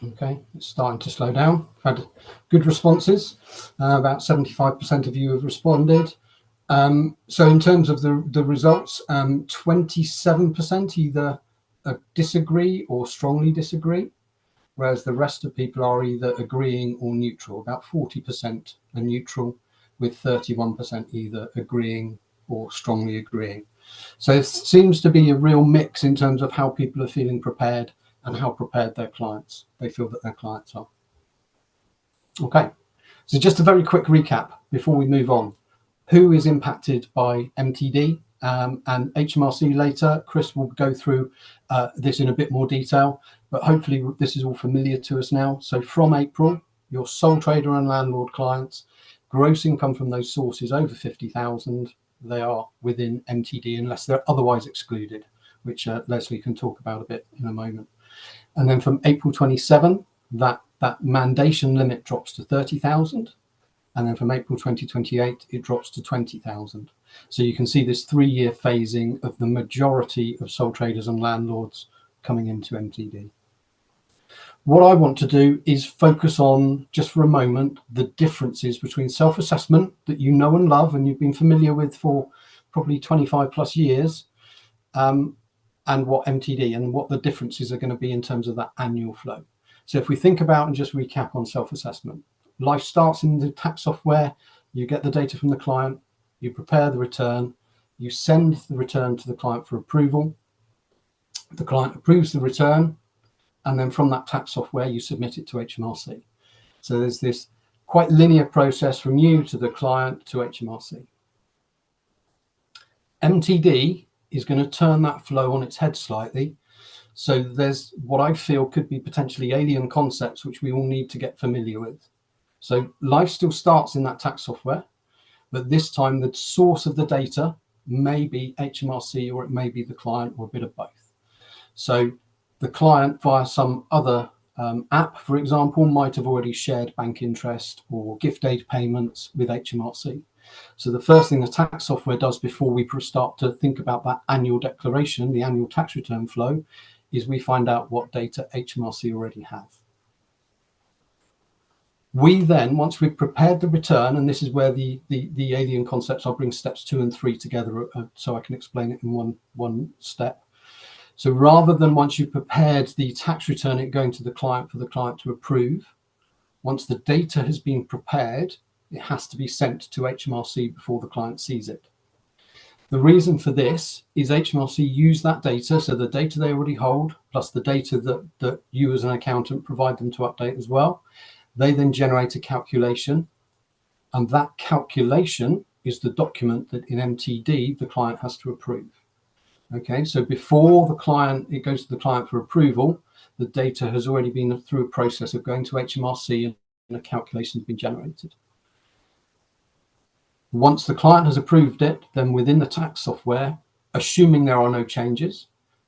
Okay, it's starting to slow down. I've had good responses. About 75% of you have responded. So in terms of the results, 27% either disagree or strongly disagree, whereas the rest of people are either agreeing or neutral. About 40% are neutral, with 31% either agreeing or strongly agreeing. So it seems to be a real mix in terms of how people are feeling prepared and how prepared they feel that their clients are. Okay, so just a very quick recap before we move on. Who is impacted by MTD and HMRC later? Chris will go through this in a bit more detail, but hopefully this is all familiar to us now. So from April, your sole trader and landlord clients, gross income from those sources over 50,000, they are within MTD unless they're otherwise excluded, which Leslie can talk about a bit in a moment. And then from April 27, that mandation limit drops to 30,000. And then from April 2028, it drops to 20,000. So you can see this 3-year phasing of the majority of sole traders and landlords coming into MTD. What I want to do is focus on, just for a moment, the differences between self-assessment that you know and love and you've been familiar with for probably 25 plus years, and what MTD and what the differences are going to be in terms of that annual flow. So if we think about and just recap on self-assessment, life starts in the tax software. You get the data from the client, you prepare the return, you send the return to the client for approval. The client approves the return, and then from that tax software, you submit it to HMRC. So there's this quite linear process from you to the client to HMRC. MTD is going to turn that flow on its head slightly. So there's what I feel could be potentially alien concepts, which we all need to get familiar with. So life still starts in that tax software, but this time the source of the data may be HMRC or it may be the client or a bit of both. So the client via some other app, for example, might have already shared bank interest or gift aid payments with HMRC. So the first thing the tax software does before we start to think about that annual declaration, the annual tax return flow, is we find out what data HMRC already have. We then, once we've prepared the return, and this is where the alien concepts, I'll bring steps 2 and 3 together so I can explain it in one step. So rather than once you've prepared the tax return, it going to the client for the client to approve, once the data has been prepared, it has to be sent to HMRC before the client sees it. The reason for this is HMRC use that data, so the data they already hold, plus the data that you as an accountant provide them to update as well. They then generate a calculation, and that calculation is the document that in MTD the client has to approve. Okay, so before it goes to the client for approval, the data has already been through a process of going to HMRC and a calculation has been generated. Once the client has approved it, then within the tax software, assuming there are no changes,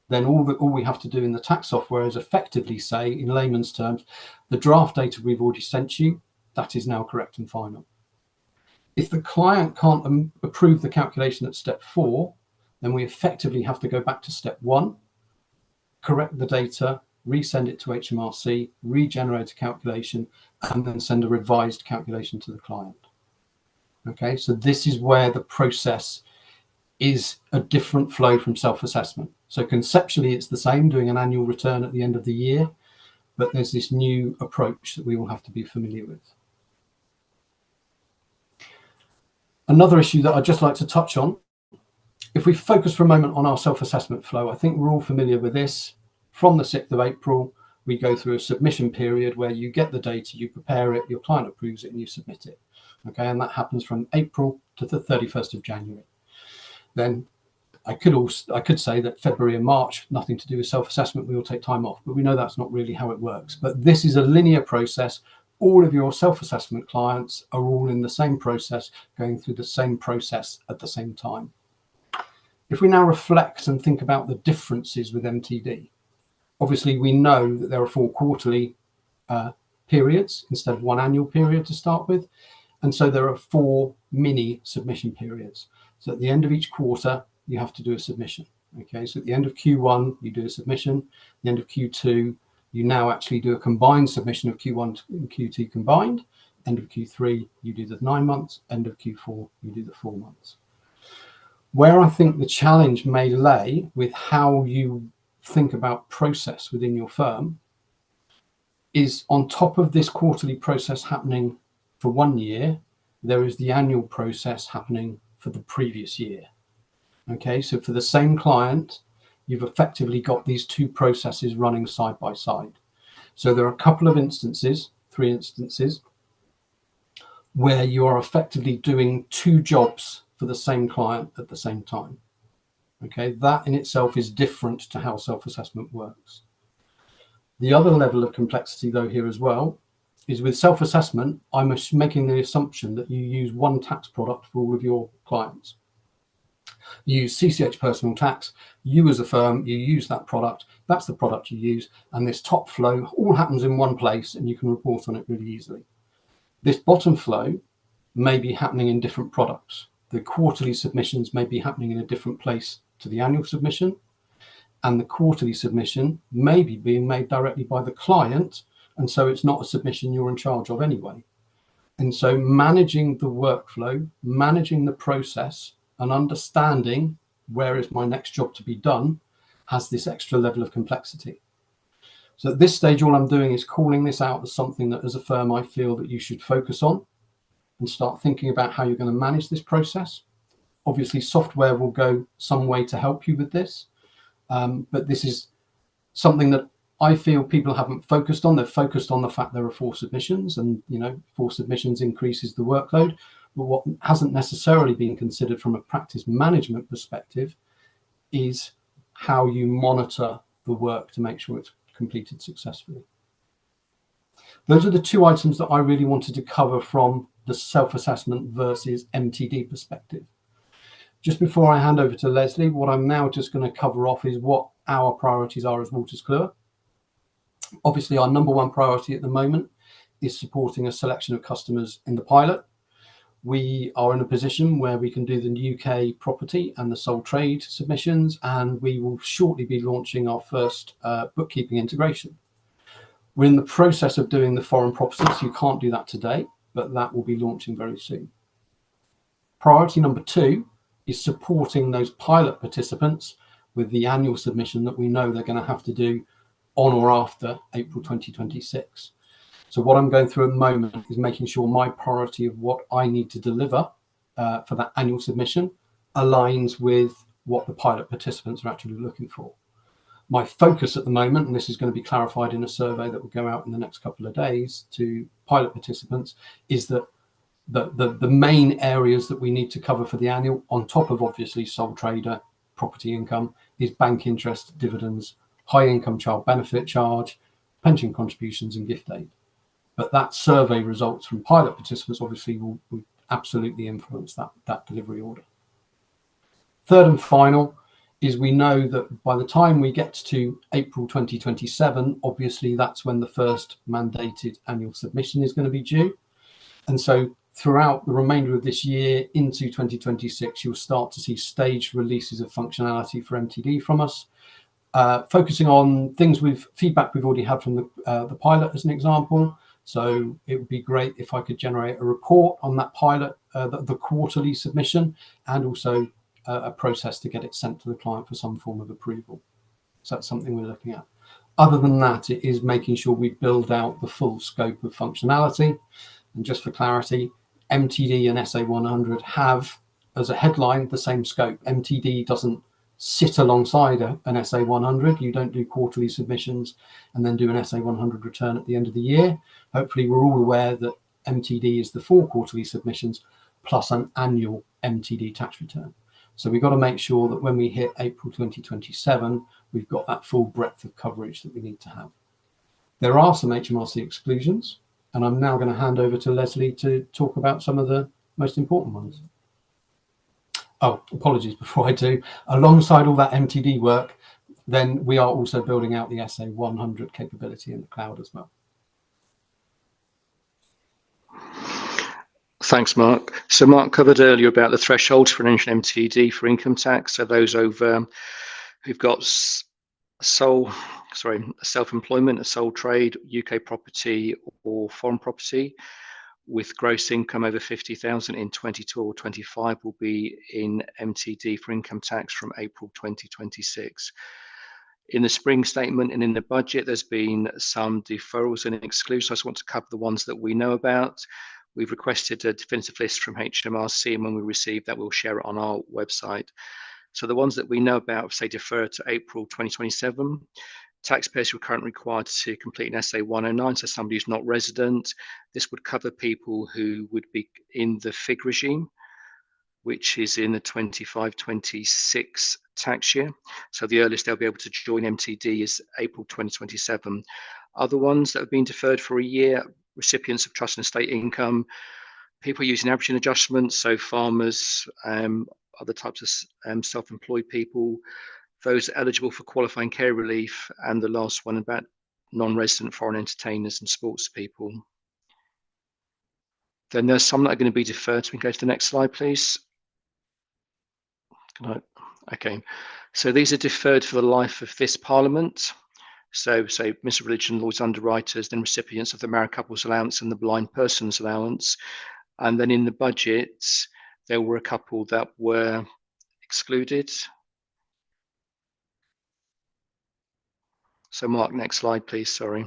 then all we have to do in the tax software is effectively say, in layman's terms, the draft data we've already sent you, that is now correct and final. If the client can't approve the calculation at step 4, then we effectively have to go back to step 1, correct the data, resend it to HMRC, regenerate a calculation, and then send a revised calculation to the client. Okay, so this is where the process is a different flow from self-assessment. So conceptually, it's the same, doing an annual return at the end of the year, but there's this new approach that we all have to be familiar with. Another issue that I'd just like to touch on, if we focus for a moment on our self-assessment flow, I think we're all familiar with this. From the 6th of April, we go through a submission period where you get the data, you prepare it, your client approves it, and you submit it. Okay, and that happens from April to the 31st of January. Then I could say that February and March, nothing to do with self-assessment, we will take time off, but we know that's not really how it works. But this is a linear process. All of your self-assessment clients are all in the same process, going through the same process at the same time. If we now reflect and think about the differences with MTD, obviously we know that there are 4 quarterly periods instead of 1 annual period to start with. And so there are 4 mini submission periods. So at the end of each quarter, you have to do a submission. Okay, so at the end of Q1, you do a submission. At the end of Q2, you now actually do a combined submission of Q1 and Q2 combined. End of Q3, you do the 9 months. End of Q4, you do the 4 months. Where I think the challenge may lay with how you think about process within your firm is, on top of this quarterly process happening for 1 year, there is the annual process happening for the previous year. Okay, so for the same client, you've effectively got these two processes running side by side. So there are a couple of instances, 3 instances, where you are effectively doing 2 jobs for the same client at the same time. Okay, that in itself is different to how self-assessment works. The other level of complexity, though, here as well, is with self-assessment, I'm making the assumption that you use one tax product for all of your clients. You use CCH Personal Tax, you as a firm, you use that product, that's the product you use, and this top flow all happens in one place and you can report on it really easily. This bottom flow may be happening in different products. The quarterly submissions may be happening in a different place to the annual submission, and the quarterly submission may be being made directly by the client, and so it's not a submission you're in charge of anyway. And so managing the workflow, managing the process, and understanding where is my next job to be done has this extra level of complexity. So at this stage, all I'm doing is calling this out as something that as a firm I feel that you should focus on and start thinking about how you're going to manage this process. Obviously, software will go some way to help you with this, but this is something that I feel people haven't focused on. They're focused on the fact there are 4 submissions, and 4 submissions increases the workload. But what hasn't necessarily been considered from a practice management perspective is how you monitor the work to make sure it's completed successfully. Those are the 2 items that I really wanted to cover from the self-assessment versus MTD perspective. Just before I hand over to Leslie, what I'm now just going to cover off is what our priorities are as Wolters Kluwer. Obviously, our number 1 priority at the moment is supporting a selection of customers in the pilot. We are in a position where we can do the UK property and the sole trade submissions, and we will shortly be launching our first bookkeeping integration. We're in the process of doing the foreign properties. You can't do that today, but that will be launching very soon. Priority number 2 is supporting those pilot participants with the annual submission that we know they're going to have to do on or after April 2026. So what I'm going through at the moment is making sure my priority of what I need to deliver for that annual submission aligns with what the pilot participants are actually looking for. My focus at the moment, and this is going to be clarified in a survey that will go out in the next couple of days to pilot participants, is that the main areas that we need to cover for the annual, on top of obviously sole trader, property income, is bank interest, dividends, high income child benefit charge, pension contributions, and gift aid. But that survey results from pilot participants obviously will absolutely influence that delivery order. Third and final is we know that by the time we get to April 2027, obviously that's when the first mandated annual submission is going to be due. And so throughout the remainder of this year into 2026, you'll start to see staged releases of functionality for MTD from us, focusing on things with feedback we've already had from the pilot as an example. So it would be great if I could generate a report on that pilot, the quarterly submission, and also a process to get it sent to the client for some form of approval. So that's something we're looking at. Other than that, it is making sure we build out the full scope of functionality. And just for clarity, MTD and SA100 have, as a headline, the same scope. MTD doesn't sit alongside an SA100. You don't do quarterly submissions and then do an SA100 return at the end of the year. Hopefully, we're all aware that MTD is the 4 quarterly submissions plus an annual MTD tax return. So we've got to make sure that when we hit April 2027, we've got that full breadth of coverage that we need to have. There are some HMRC exclusions, and I'm now going to hand over to Leslie to talk about some of the most important ones. Oh, apologies, before I do. Alongside all that MTD work, then we are also building out the SA100 capability in the cloud as well. Thanks, Mark. So Mark covered earlier about the thresholds for an MTD for income tax. So those over who've got sole self-employment, a sole trade, UK property or foreign property with gross income over 50,000 in 22 or 25 will be in MTD for income tax from April 2026. In the spring statement and in the budget, there's been some deferrals and exclusions. I just want to cover the ones that we know about. We've requested a definitive list from HMRC, and when we receive that, we'll share it on our website. So the ones that we know about, say, defer to April 2027. Taxpayers who are currently required to complete an SA 109, so somebody who's not resident. This would cover people who would be in the FIG regime, which is in the 25-26 tax year. So the earliest they'll be able to join MTD is April 2027. Other ones that have been deferred for a year, recipients of trust and estate income, people using averaging adjustments, so farmers, other types of self-employed people, those eligible for qualifying care relief, and the last one about non-resident foreign entertainers and sports people. Then there's some that are going to be deferred. So we can go to the next slide, please. Okay, so these are deferred for the life of this Parliament. So say Mr. Religion Laws underwriters, then recipients of the married couples allowance and the blind persons allowance. And then in the budget, there were a couple that were excluded. So Mark, next slide, please, sorry.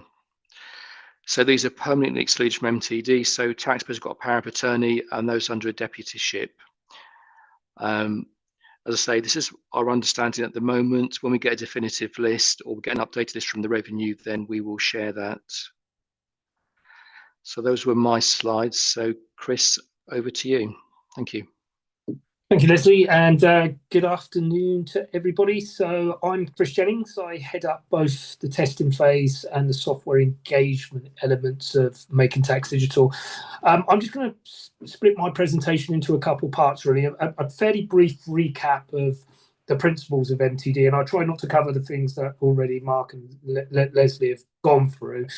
So these are permanently excluded from MTD. So taxpayers have got a power of attorney and those under a deputyship. As I say, this is our understanding at the moment. When we get a definitive list or we get an updated list from the revenue, then we will share that. So those were my slides. So Chris, over to you. Thank you. Thank you, Leslie, and good afternoon to everybody. So I'm Chris Jennings. I head up both the testing phase and the software engagement elements of Making Tax Digital. I'm just going to split my presentation into a couple parts, really. A fairly brief recap of the principles of MTD, and I'll try not to cover the things that already Mark and Leslie have gone through.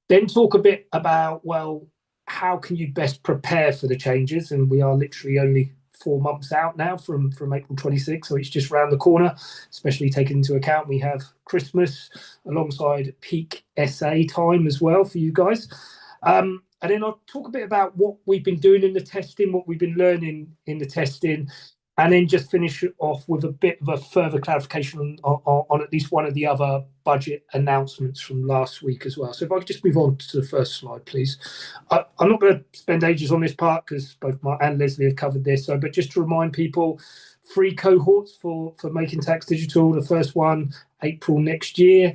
Then talk a bit about, well, how can you best prepare for the changes? And we are literally only 4 months out now from April 26, so it's just round the corner, especially taking into account we have Christmas alongside peak SA time as well for you guys. And then I'll talk a bit about what we've been doing in the testing, what we've been learning in the testing, and then just finish it off with a bit of a further clarification on at least one of the other budget announcements from last week as well. So if I could just move on to the first slide, please. I'm not going to spend ages on this part because both Mark and Leslie have covered this. So, but just to remind people, 3 cohorts for Making Tax Digital. The first one, April next year.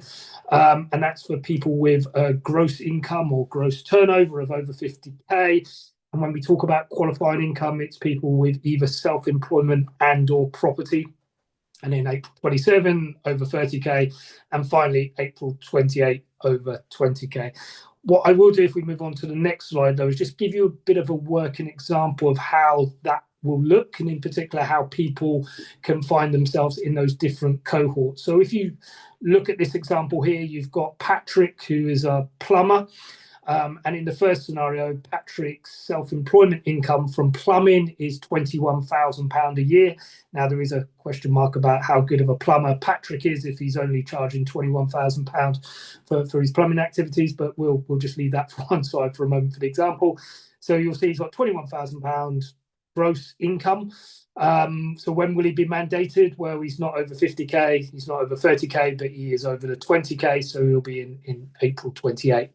And that's for people with a gross income or gross turnover of over 50K. And when we talk about qualifying income, it's people with either self-employment and or property. And then April 27, over 30K. And finally, April 28, over 20K. What I will do if we move on to the next slide, though, is just give you a bit of a working example of how that will look, and in particular, how people can find themselves in those different cohorts. So if you look at this example here, you've got Patrick, who is a plumber. And in the first scenario, Patrick's self-employment income from plumbing is £21,000 a year. Now, there is a question mark about how good of a plumber Patrick is if he's only charging £21,000 for his plumbing activities, but we'll just leave that for one side for a moment for the example. So you'll see he's got £21,000 gross income. So when will he be mandated? Well, he's not over 50K, he's not over 30K, but he is over the 20K, so he'll be in April 28.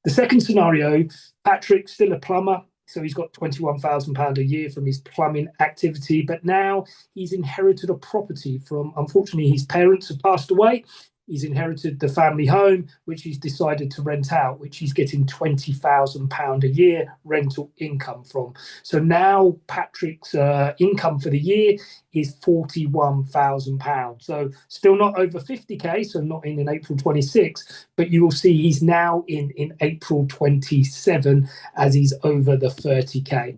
The second scenario, Patrick's still a plumber, so he's got £21,000 a year from his plumbing activity, but now he's inherited a property from, unfortunately, his parents have passed away. He's inherited the family home, which he's decided to rent out, which he's getting £20,000 a year rental income from. So now Patrick's income for the year is £41,000. So still not over 50K, so not in April 26, but you will see he's now in April 27 as he's over the 30K.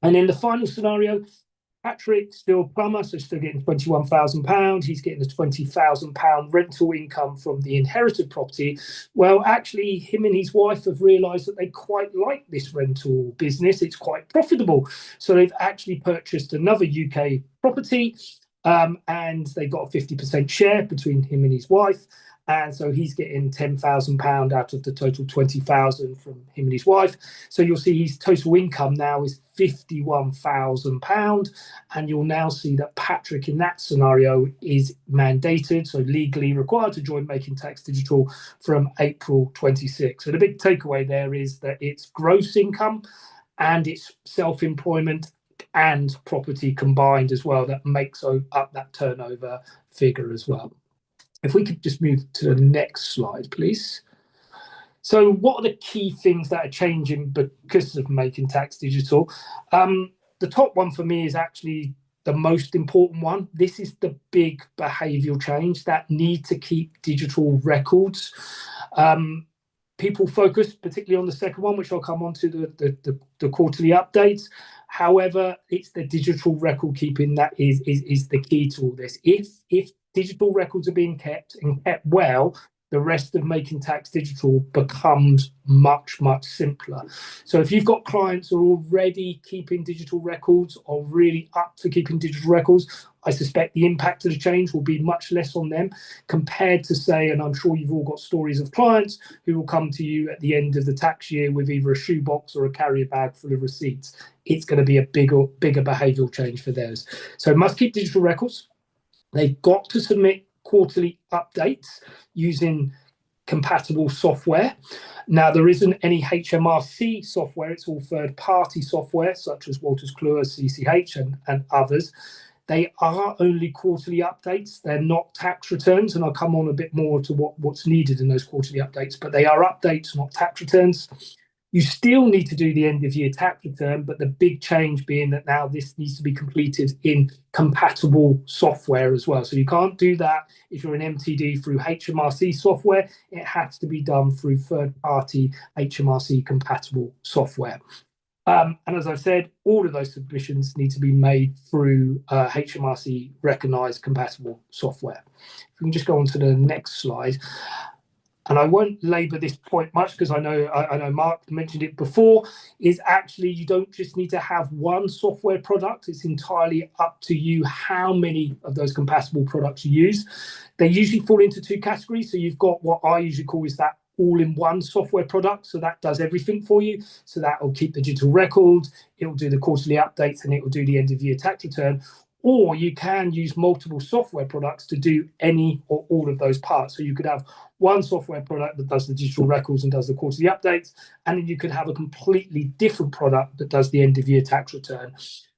And in the final scenario, Patrick, still plumber, so still getting £21,000. He's getting a £20,000 rental income from the inherited property. Well, actually, him and his wife have realised that they quite like this rental business. It's quite profitable. So they've actually purchased another UK property, and they've got a 50% share between him and his wife. And so he's getting £10,000 out of the total 20,000 from him and his wife. So you'll see his total income now is £51,000. And you'll now see that Patrick in that scenario is mandated, so legally required to join Making Tax Digital from April 26. So the big takeaway there is that it's gross income and it's self-employment and property combined as well that makes up that turnover figure as well. If we could just move to the next slide, please. So what are the key things that are changing because of Making Tax Digital? The top one for me is actually the most important one. This is the big behavioural change, that need to keep digital records. People focus particularly on the second one, which I'll come on to, the quarterly updates. However, it's the digital record keeping that is the key to all this. If digital records are being kept and kept well, the rest of Making Tax Digital becomes much, much simpler. So if you've got clients who are already keeping digital records or really up for keeping digital records, I suspect the impact of the change will be much less on them compared to, say, and I'm sure you've all got stories of clients who will come to you at the end of the tax year with either a shoebox or a carrier bag full of receipts. It's going to be a bigger behavioural change for theirs. So must keep digital records. They've got to submit quarterly updates using compatible software. Now, there isn't any HMRC software. It's all third-party software, such as Wolters Kluwer, CCH, and others. They are only quarterly updates. They're not tax returns, and I'll come on a bit more to what's needed in those quarterly updates, but they are updates, not tax returns. You still need to do the end of year tax return, but the big change being that now this needs to be completed in compatible software as well. So you can't do that if you're an MTD through HMRC software. It has to be done through third-party HMRC compatible software. And as I've said, all of those submissions need to be made through HMRC recognised compatible software. If we can just go on to the next slide. And I won't labour this point much because I know Mark mentioned it before, is actually you don't just need to have one software product. It's entirely up to you how many of those compatible products you use. They usually fall into two categories. So you've got what I usually call is that all-in-one software product. So that does everything for you. So that will keep the digital records, it will do the quarterly updates, and it will do the end-of-year tax return. Or you can use multiple software products to do any or all of those parts. So you could have one software product that does the digital records and does the quarterly updates, and then you could have a completely different product that does the end-of-year tax return.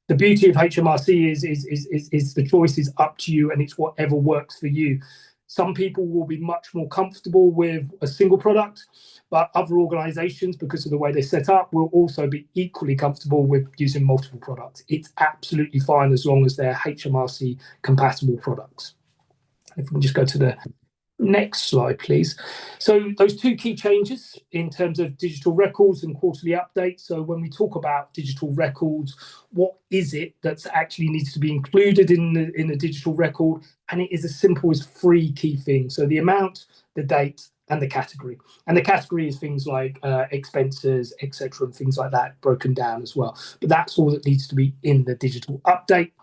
The beauty of HMRC is the choice is up to you, and it's whatever works for you. Some people will be much more comfortable with a single product, but other organisations, because of the way they're set up, will also be equally comfortable with using multiple products. It's absolutely fine as long as they're HMRC compatible products. If we can just go to the next slide, please. So those two key changes in terms of digital records and quarterly updates. So when we talk about digital records, what is it that actually needs to be included in the digital record? And it is as simple as 3 key things. So the amount, the date, and the category. And the category is things like expenses, etc., and things like that broken down as well. But that's all that needs to be in the digital update.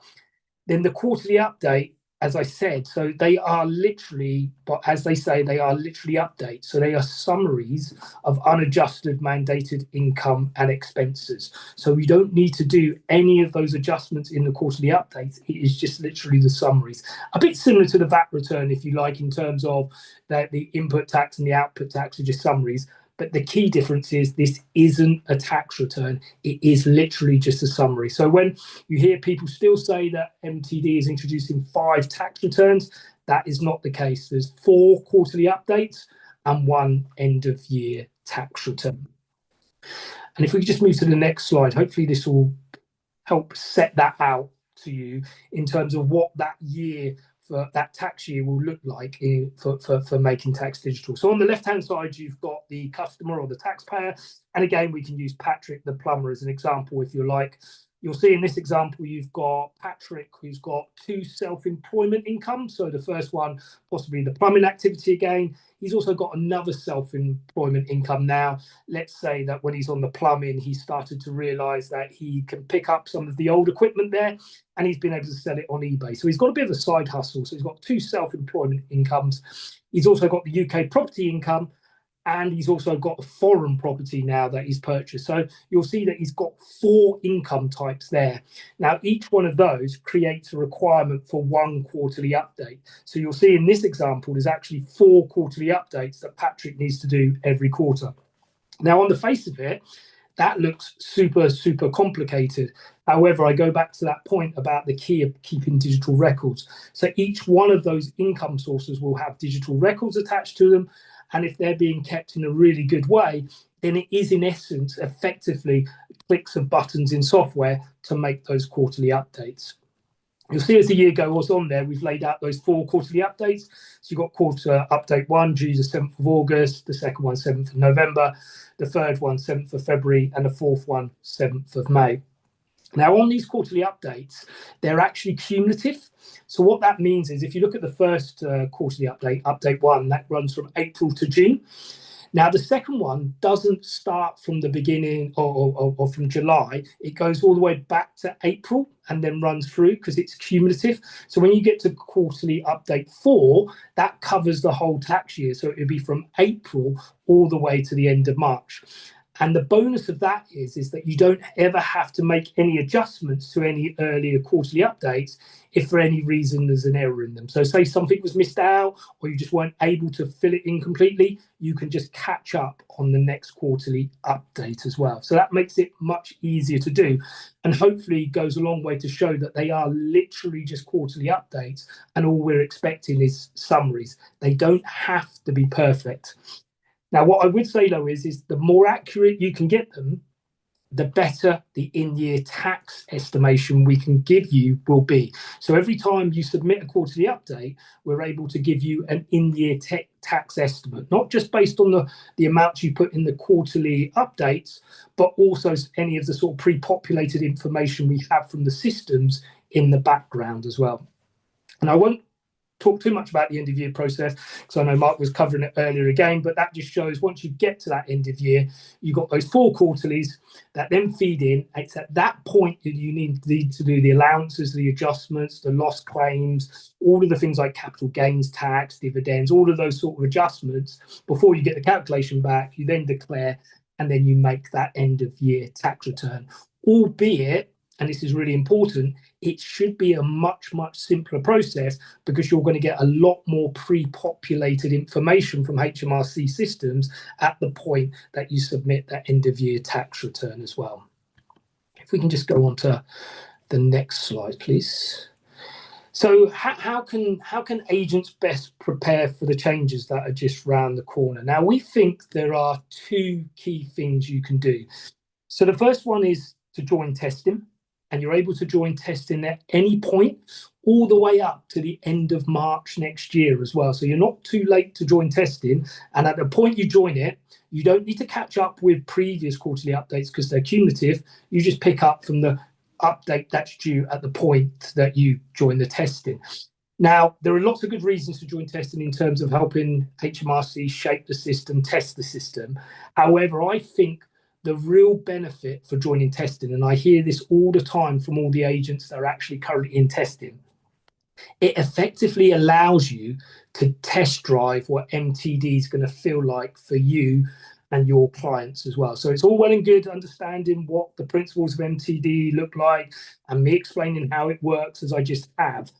Then the quarterly update, as I said, so they are literally, but as they say, they are literally updates. So they are summaries of unadjusted mandated income and expenses. So you don't need to do any of those adjustments in the quarterly updates. It is just literally the summaries. A bit similar to the VAT return, if you like, in terms of that the input tax and the output tax are just summaries. But the key difference is this isn't a tax return. It is literally just a summary. So when you hear people still say that MTD is introducing 5 tax returns, that is not the case. There's 4 quarterly updates and 1 end of year tax return. And if we just move to the next slide, hopefully this will help set that out to you in terms of what that year, for that tax year, will look like for Making Tax Digital. So on the left-hand side, you've got the customer or the taxpayer. And again, we can use Patrick the plumber as an example, if you like. You'll see in this example, you've got Patrick, who's got 2 self-employment incomes. So the first one, possibly the plumbing activity again. He's also got another self-employment income now. Let's say that when he's on the plumbing, he started to realize that he can pick up some of the old equipment there, and he's been able to sell it on eBay. So he's got a bit of a side hustle. So he's got 2 self-employment incomes. He's also got the UK property income, and he's also got a foreign property now that he's purchased. So you'll see that he's got 4 income types there. Now, each one of those creates a requirement for 1 quarterly update. So you'll see in this example, there's actually 4 quarterly updates that Patrick needs to do every quarter. Now, on the face of it, that looks super, super complicated. However, I go back to that point about the key of keeping digital records. So each one of those income sources will have digital records attached to them. And if they're being kept in a really good way, then it is in essence effectively clicks of buttons in software to make those quarterly updates. You'll see as the year goes on there, we've laid out those 4 quarterly updates. So you've got quarter update 1 due the 7th of August, the second one 7th of November, the third one 7th of February, and the fourth one 7th of May. Now, on these quarterly updates, they're actually cumulative. So what that means is if you look at the first quarterly update, update 1, that runs from April to June. Now, the second one doesn't start from the beginning or from July. It goes all the way back to April and then runs through because it's cumulative. So when you get to quarterly update 4, that covers the whole tax year. So it would be from April all the way to the end of March. And the bonus of that is that you don't ever have to make any adjustments to any earlier quarterly updates if for any reason there's an error in them. So say something was missed out or you just weren't able to fill it in completely, you can just catch up on the next quarterly update as well. So that makes it much easier to do, and hopefully goes a long way to show that they are literally just quarterly updates and all we're expecting is summaries. They don't have to be perfect. Now, what I would say, though, is the more accurate you can get them, the better the in-year tax estimation we can give you will be. So every time you submit a quarterly update, we're able to give you an in-year tax estimate, not just based on the amounts you put in the quarterly updates, but also any of the sort of pre-populated information we have from the systems in the background as well. And I won't talk too much about the end of year process because I know Mark was covering it earlier again, but that just shows once you get to that end of year, you've got those 4 quarterlies that then feed in. It's at that point that you need to do the allowances, the adjustments, the loss claims, all of the things like capital gains tax, dividends, all of those sort of adjustments before you get the calculation back. You then declare and then you make that end of year tax return, albeit, and this is really important, it should be a much, much simpler process because you're going to get a lot more pre-populated information from HMRC systems at the point that you submit that end of year tax return as well. If we can just go on to the next slide, please. So how can agents best prepare for the changes that are just round the corner? Now, we think there are 2 key things you can do. So the first one is to join testing. And you're able to join testing at any point all the way up to the end of March next year as well. So you're not too late to join testing. And at the point you join it, you don't need to catch up with previous quarterly updates because they're cumulative. You just pick up from the update that's due at the point that you join the testing. Now, there are lots of good reasons to join testing in terms of helping HMRC shape the system, test the system. However, I think the real benefit for joining testing, and I hear this all the time from all the agents that are actually currently in testing, it effectively allows you to test drive what MTD is going to feel like for you and your clients as well. So it's all well and good understanding what the principles of MTD look like and me explaining how it works as I just have,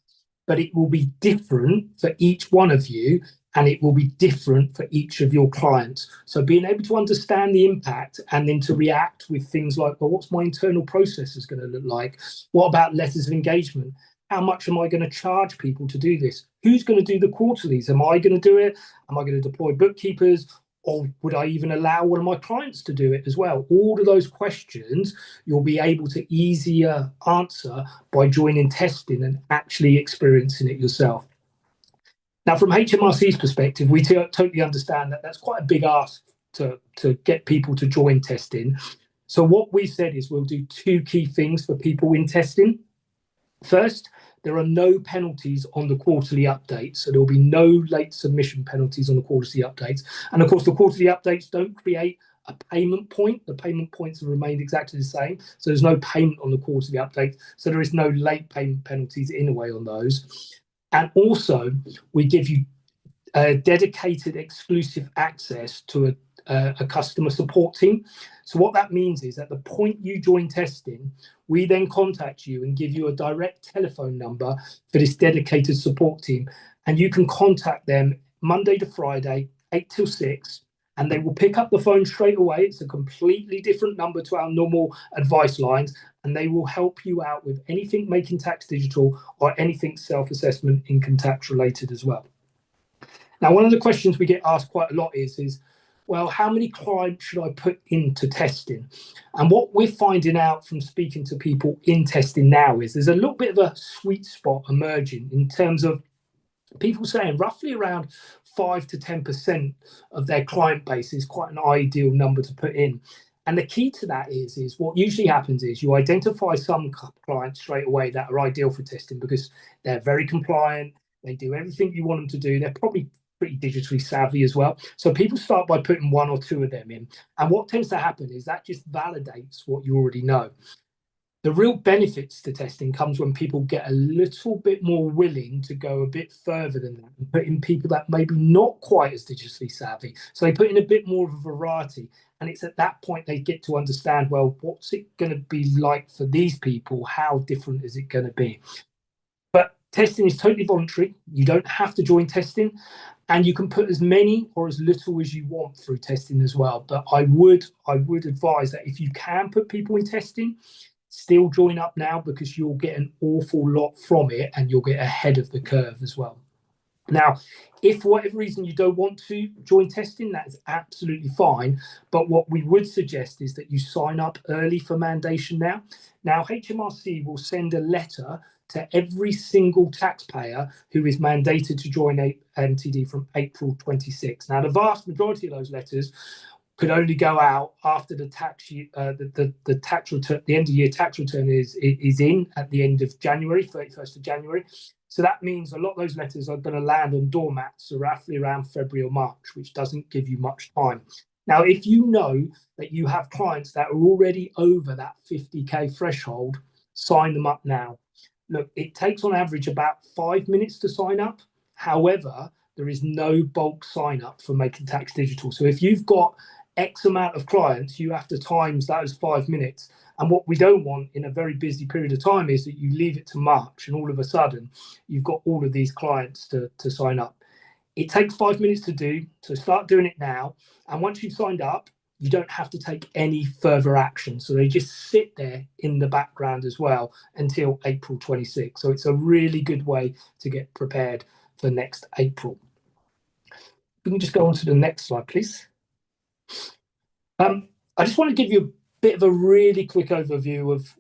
but it will be different for each one of you and it will be different for each of your clients. So being able to understand the impact and then to react with things like, well, what's my internal processes going to look like? What about letters of engagement? How much am I going to charge people to do this? Who's going to do the quarterlies? Am I going to do it? Am I going to deploy bookkeepers? Or would I even allow one of my clients to do it as well? All of those questions you'll be able to easier answer by joining testing and actually experiencing it yourself. Now, from HMRC's perspective, we totally understand that that's quite a big ask to get people to join testing. So what we said is we'll do two key things for people in testing. First, there are no penalties on the quarterly updates. So there will be no late submission penalties on the quarterly updates. And of course, the quarterly updates don't create a payment point. The payment points have remained exactly the same. So there's no payment on the quarterly update. So there is no late payment penalties in a way on those. And also, we give you dedicated exclusive access to a customer support team. So what that means is at the point you join testing, we then contact you and give you a direct telephone number for this dedicated support team. And you can contact them Monday to Friday, 8 till 6, and they will pick up the phone straight away. It's a completely different number to our normal advice lines, and they will help you out with anything Making Tax Digital or anything self-assessment income tax related as well. Now, one of the questions we get asked quite a lot is, well, how many clients should I put into testing? And what we're finding out from speaking to people in testing now is there's a little bit of a sweet spot emerging in terms of people saying roughly around 5 to 10% of their client base is quite an ideal number to put in. And the key to that is what usually happens is you identify some clients straight away that are ideal for testing because they're very compliant. They do everything you want them to do. They're probably pretty digitally savvy as well. So people start by putting one or two of them in. And what tends to happen is that just validates what you already know. The real benefits to testing comes when people get a little bit more willing to go a bit further than that and put in people that maybe not quite as digitally savvy. So they put in a bit more of a variety. And it's at that point they get to understand, well, what's it going to be like for these people? How different is it going to be? But testing is totally voluntary. You don't have to join testing. And you can put as many or as little as you want through testing as well. But I would advise that if you can put people in testing, still join up now because you'll get an awful lot from it and you'll get ahead of the curve as well. Now, if for whatever reason you don't want to join testing, that is absolutely fine. But what we would suggest is that you sign up early for mandation now. Now, HMRC will send a letter to every single taxpayer who is mandated to join MTD from April 26. Now, the vast majority of those letters could only go out after the tax year, the tax return, the end of year tax return is in at the end of January, 31st of January. So that means a lot of those letters are going to land on doormats roughly around February or March, which doesn't give you much time. Now, if you know that you have clients that are already over that 50K threshold, sign them up now. Look, it takes on average about 5 minutes to sign up. However, there is no bulk sign up for Making Tax Digital. So if you've got X amount of clients, you have to times those 5 minutes. And what we don't want in a very busy period of time is that you leave it to March and all of a sudden you've got all of these clients to sign up. It takes 5 minutes to do, so start doing it now. And once you've signed up, you don't have to take any further action. So they just sit there in the background as well until April 26. So it's a really good way to get prepared for next April. We can just go on to the next slide, please. I just want to give you a bit of a really quick overview of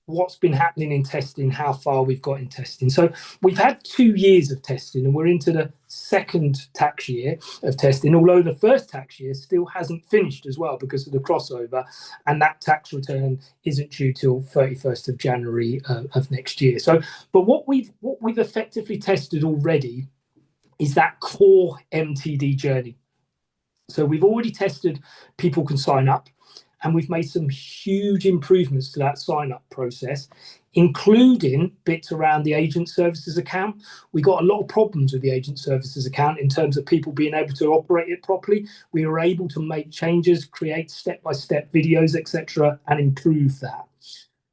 what's been happening in testing, how far we've got in testing. So we've had 2 years of testing and we're into the second tax year of testing, although the first tax year still hasn't finished as well because of the crossover, and that tax return isn't due till 31st of January of next year. So, but what we've effectively tested already is that core MTD journey. So we've already tested people can sign up, and we've made some huge improvements to that sign-up process, including bits around the agent services account. We got a lot of problems with the agent services account in terms of people being able to operate it properly. We were able to make changes, create step-by-step videos, etc., and improve that.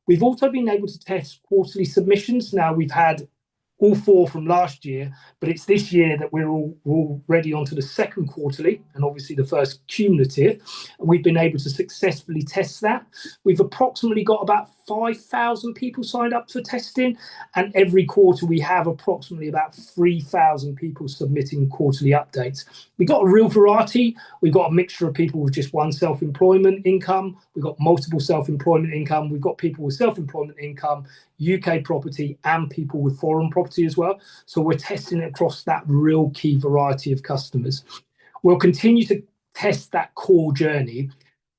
We've also been able to test quarterly submissions. Now, we've had all 4 from last year, but it's this year that we're already onto the second quarterly and obviously the first cumulative, and we've been able to successfully test that. We've approximately got about 5,000 people signed up for testing, and every quarter we have approximately about 3,000 people submitting quarterly updates. We've got a real variety. We've got a mixture of people with just one self-employment income. We've got multiple self-employment income. We've got people with self-employment income, UK property, and people with foreign property as well. So we're testing it across that real key variety of customers. We'll continue to test that core journey,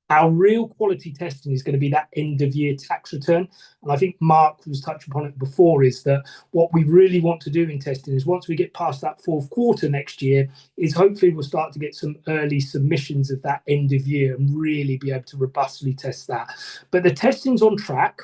Our real quality testing is going to be that end of year tax return. And I think Mark was touching upon it before, is that what we really want to do in testing is once we get past that fourth quarter next year, is hopefully we'll start to get some early submissions of that end of year and really be able to robustly test that. But the testing's on track.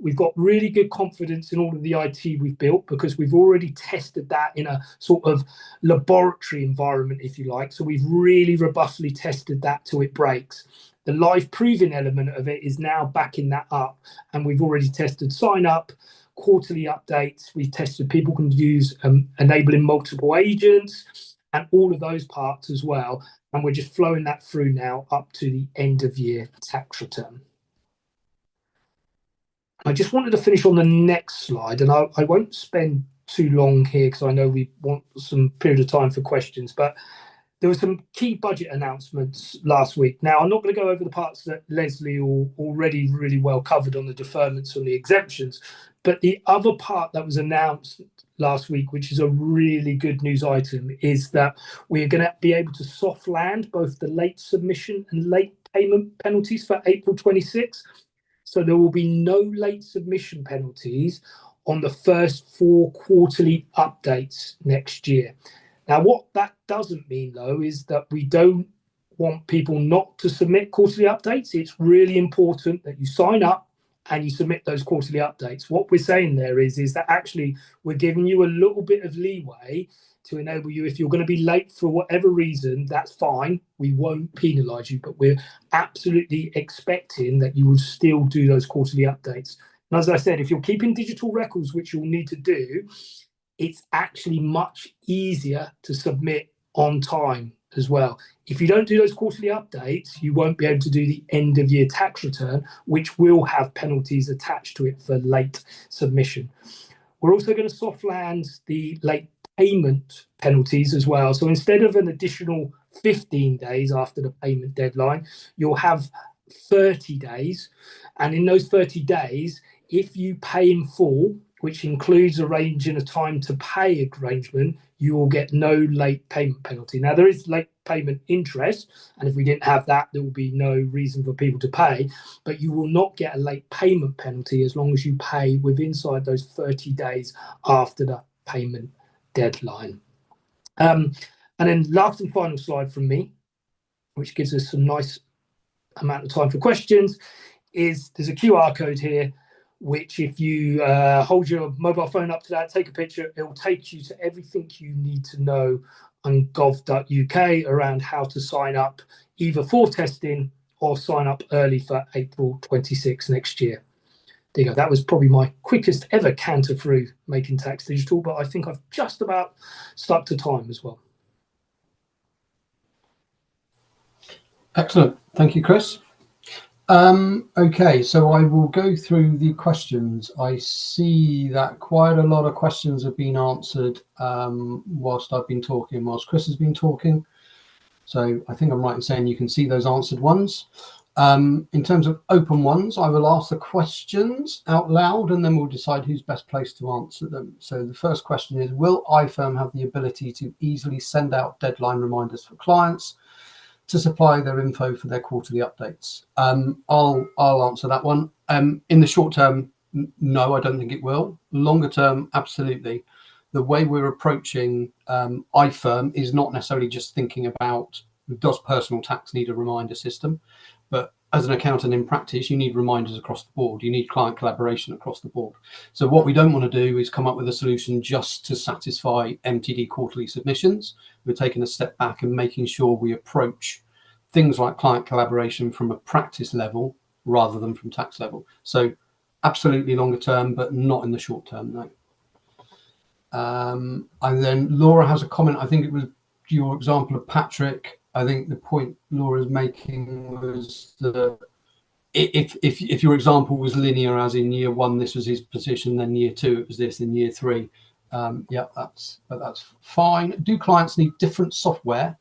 We've got really good confidence in all of the IT we've built because we've already tested that in a sort of laboratory environment, if you like. So we've really robustly tested that till it breaks. The live proving element of it is now backing that up. And we've already tested sign up, quarterly updates. We've tested people can use enabling multiple agents and all of those parts as well. And we're just flowing that through now up to the end of year tax return. I just wanted to finish on the next slide, and I won't spend too long here because I know we want some period of time for questions, but there were some key budget announcements last week. Now, I'm not going to go over the parts that Leslie already really well covered on the deferments and the exemptions, but the other part that was announced last week, which is a really good news item, is that we're going to be able to soft land both the late submission and late payment penalties for April 26. So there will be no late submission penalties on the first 4 quarterly updates next year. Now, what that doesn't mean, though, is that we don't want people not to submit quarterly updates. It's really important that you sign up and you submit those quarterly updates. What we're saying there is that actually we're giving you a little bit of leeway to enable you, if you're going to be late for whatever reason, that's fine. We won't penalise you, but we're absolutely expecting that you will still do those quarterly updates. And as I said, if you're keeping digital records, which you'll need to do, it's actually much easier to submit on time as well. If you don't do those quarterly updates, you won't be able to do the end of year tax return, which will have penalties attached to it for late submission. We're also going to soft land the late payment penalties as well. So instead of an additional 15 days after the payment deadline, you'll have 30 days. And in those 30 days, if you pay in full, which includes arranging a time to pay arrangement, you will get no late payment penalty. Now, there is late payment interest, and if we didn't have that, there will be no reason for people to pay, but you will not get a late payment penalty as long as you pay within inside those 30 days after the payment deadline. And then last and final slide from me, which gives us some nice amount of time for questions, is there's a QR code here, which if you hold your mobile phone up to that, take a picture, it will take you to everything you need to know on gov.uk around how to sign up either for testing or sign up early for April 26 next year. There you go. That was probably my quickest ever canter through Making Tax Digital, but I think I've just about stuck to time as well. Excellent. Thank you, Chris. Okay, so I will go through the questions. I see that quite a lot of questions have been answered whilst I've been talking, whilst Chris has been talking. So I think I'm right in saying you can see those answered ones. In terms of open ones, I will ask the questions out loud and then we'll decide who's best placed to answer them. So the first question is, will iFirm have the ability to easily send out deadline reminders for clients to supply their info for their quarterly updates? I'll answer that one. In the short term, no, I don't think it will. Longer term, absolutely. The way we're approaching iFirm is not necessarily just thinking about, does personal tax need a reminder system? But as an accountant in practice, you need reminders across the board. You need client collaboration across the board. So what we don't want to do is come up with a solution just to satisfy MTD quarterly submissions. We're taking a step back and making sure we approach things like client collaboration from a practice level rather than from tax level. So absolutely longer term, but not in the short term, no. And then Laura has a comment. I think it was your example of Patrick. I think the point Laura's making was that if your example was linear, as in year one, this was his position, then year two, it was this, in year three. Yeah, that's fine. Do clients need different software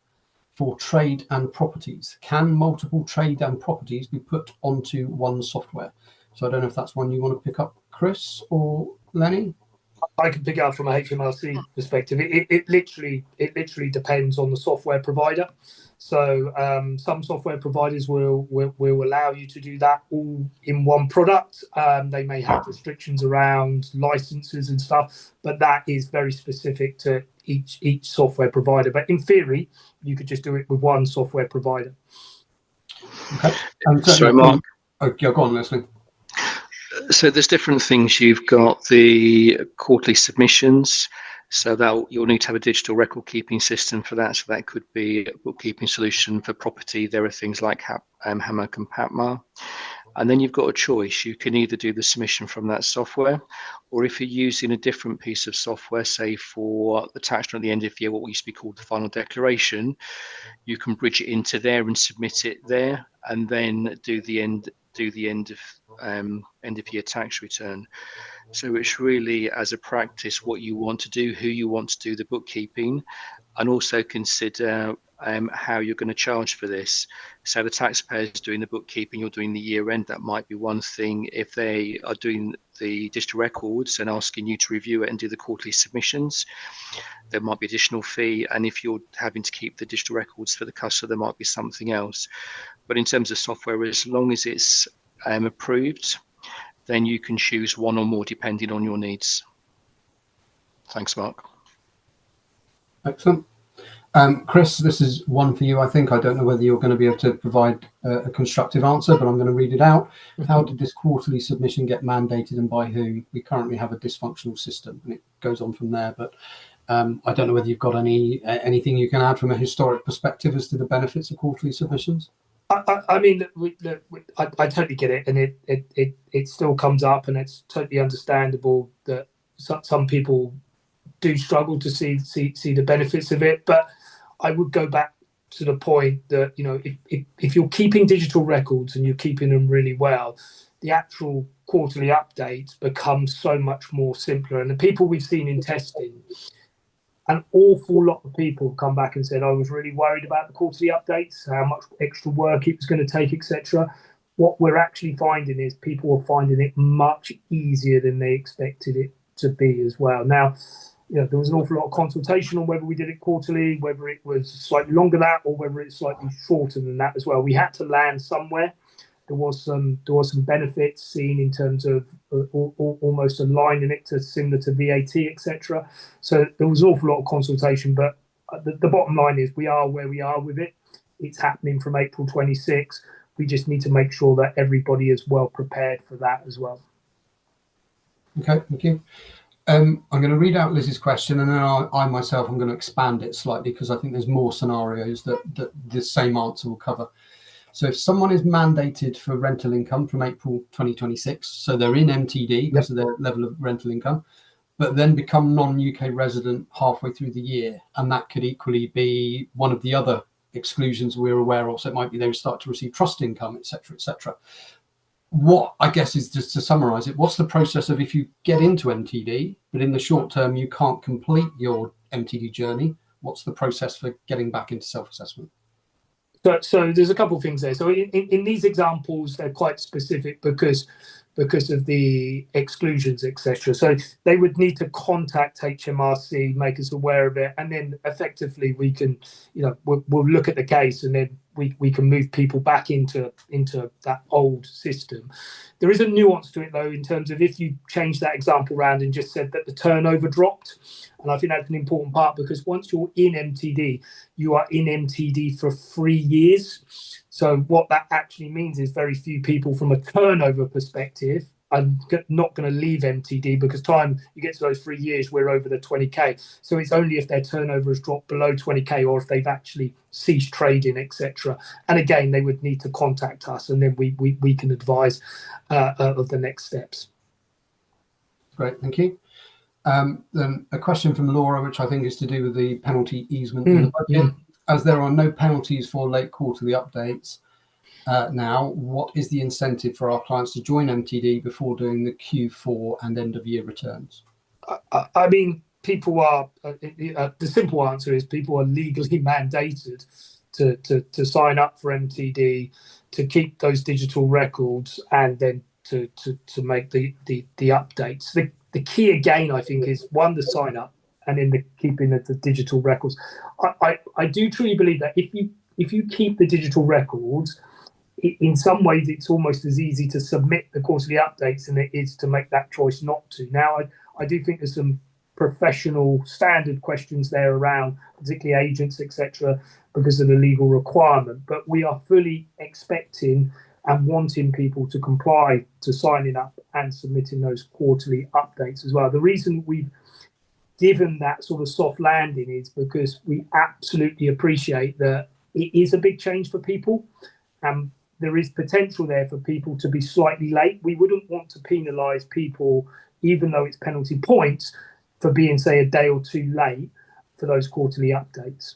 for trade and properties? Can multiple trade and properties be put onto one software? So I don't know if that's one you want to pick up, Chris or Lenny. I can pick it up from a HMRC perspective. It literally depends on the software provider. So some software providers will allow you to do that all in one product. They may have restrictions around licenses and stuff, but that is very specific to each software provider. But in theory, you could just do it with one software provider. Okay. Sorry, Mark. Oh, yeah, go on, Leslie. So there's different things. You've got the quarterly submissions. So that you'll need to have a digital record keeping system for that. So that could be a bookkeeping solution for property. There are things like Hammock and Patmar. And then you've got a choice. You can either do the submission from that software, or if you're using a different piece of software, say for the tax return at the end of the year, what used to be called the final declaration, you can bridge it into there and submit it there, and then do the end of year tax return. So it's really, as a practice, what you want to do, who you want to do the bookkeeping, and also consider how you're going to charge for this. So the taxpayer is doing the bookkeeping, you're doing the year end. That might be one thing. If they are doing the digital records and asking you to review it and do the quarterly submissions, there might be additional fee. And if you're having to keep the digital records for the customer, there might be something else. But in terms of software, as long as it's approved, then you can choose one or more depending on your needs. Thanks, Mark. Excellent. Chris, this is one for you, I think. I don't know whether you're going to be able to provide a constructive answer, but I'm going to read it out. How did this quarterly submission get mandated and by who? We currently have a dysfunctional system, and it goes on from there. But I don't know whether you've got anything you can add from a historic perspective as to the benefits of quarterly submissions. I mean, I totally get it, and it still comes up, and it's totally understandable that some people do struggle to see the benefits of it. But I would go back to the point that, you know, if you're keeping digital records and you're keeping them really well, the actual quarterly updates become so much more simpler. And the people we've seen in testing, an awful lot of people come back and said, I was really worried about the quarterly updates, how much extra work it was going to take, etc. What we're actually finding is people are finding it much easier than they expected it to be as well. Now, you know, there was an awful lot of consultation on whether we did it quarterly, whether it was slightly longer than that, or whether it's slightly shorter than that as well. We had to land somewhere. There was some benefits seen in terms of almost aligning it to similar to VAT, etc. So there was an awful lot of consultation, but the bottom line is we are where we are with it. It's happening from April 26. We just need to make sure that everybody is well prepared for that as well. Okay, thank you. I'm going to read out Liz's question, and then I myself am going to expand it slightly because I think there's more scenarios that the same answer will cover. So if someone is mandated for rental income from April 2026, so they're in MTD because of their level of rental income, but then become non-UK resident halfway through the year, and that could equally be one of the other exclusions we're aware of. So it might be they would start to receive trust income, etc., etc. What I guess is, just to summarize it, what's the process of if you get into MTD, but in the short term you can't complete your MTD journey? What's the process for getting back into self-assessment? So there's a couple of things there. So in these examples, they're quite specific because of the exclusions, etc. So they would need to contact HMRC, make us aware of it, and then effectively we can, you know, we'll look at the case, and then we can move people back into that old system. There is a nuance to it, though, in terms of if you change that example around and just said that the turnover dropped. And I think that's an important part, because once you're in MTD, you are in MTD for 3 years. So what that actually means is very few people from a turnover perspective are not going to leave MTD, because time you get to those 3 years, we're over the 20k. So it's only if their turnover has dropped below 20k, or if they've actually ceased trading, etc. And again, they would need to contact us, and then we can advise of the next steps. Great, thank you. Then a question from Laura, which I think is to do with the penalty easement in the budget. As there are no penalties for late quarterly updates now, what is the incentive for our clients to join MTD before doing the Q4 and end of year returns? I mean, people are, the simple answer is people are legally mandated to sign up for MTD, to keep those digital records, and then to make the updates. The key again, I think, is one, the sign up, and then the keeping of the digital records. I do truly believe that if if you keep the digital records, in some ways it's almost as easy to submit the quarterly updates than it is to make that choice not to. Now, I do think there's some professional standard questions there around particularly agents, etc., because of the legal requirement, but we are fully expecting and wanting people to comply to signing up and submitting those quarterly updates as well. The reason we've given that sort of soft landing is because we absolutely appreciate that it is a big change for people, and there is potential there for people to be slightly late. We wouldn't want to penalise people, even though it's penalty points, for being, say, a day or two late for those quarterly updates.